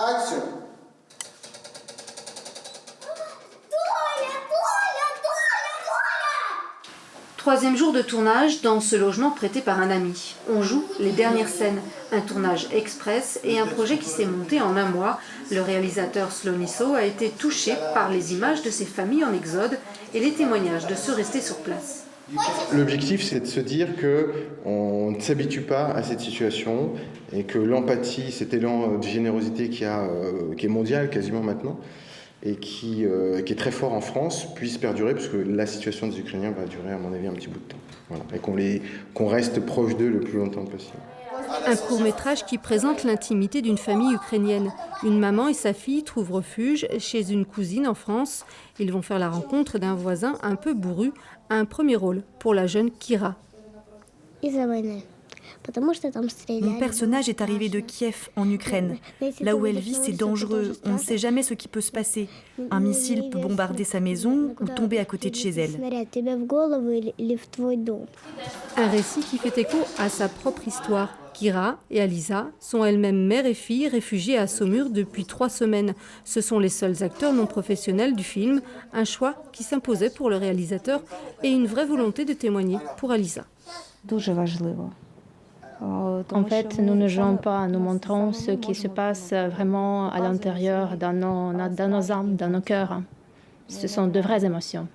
Action. Troisième jour de tournage dans ce logement prêté par un ami. On joue les dernières scènes, un tournage express et un projet qui s'est monté en un mois. Le réalisateur Sloniso a été touché par les images de ces familles en exode et les témoignages de ceux restés sur place. L'objectif, c'est de se dire qu'on ne s'habitue pas à cette situation et que l'empathie, cet élan de générosité qui est mondial quasiment maintenant, et qui est très fort en France, puisse perdurer, puisque la situation des Ukrainiens va durer, à mon avis, un petit bout de temps. Voilà. Et qu'on reste proche d'eux le plus longtemps possible. Un court-métrage qui présente l'intimité d'une famille ukrainienne. Une maman et sa fille trouvent refuge chez une cousine en France. Ils vont faire la rencontre d'un voisin un peu bourru. Un premier rôle pour la jeune Kira. Mon personnage est arrivé de Kiev, en Ukraine. Là où elle vit, c'est dangereux. On ne sait jamais ce qui peut se passer. Un missile peut bombarder sa maison ou tomber à côté de chez elle. Un récit qui fait écho à sa propre histoire. Kira et Alisa sont elles-mêmes mère et fille réfugiées à Saumur depuis 3 semaines. Ce sont les seuls acteurs non professionnels du film. Un choix qui s'imposait pour le réalisateur et une vraie volonté de témoigner pour Alisa. En fait, nous ne jouons pas, nous montrons ce qui se passe vraiment à l'intérieur, dans nos âmes, dans nos cœurs. Ce sont de vraies émotions.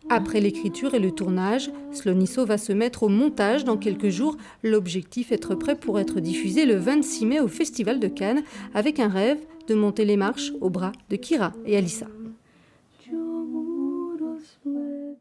Après l'écriture et le tournage, Sloniso va se mettre au montage dans quelques jours. L'objectif, être prêt pour être diffusé le 26 mai au Festival de Cannes, avec un rêve de monter les marches au bras de Kira et Alisa.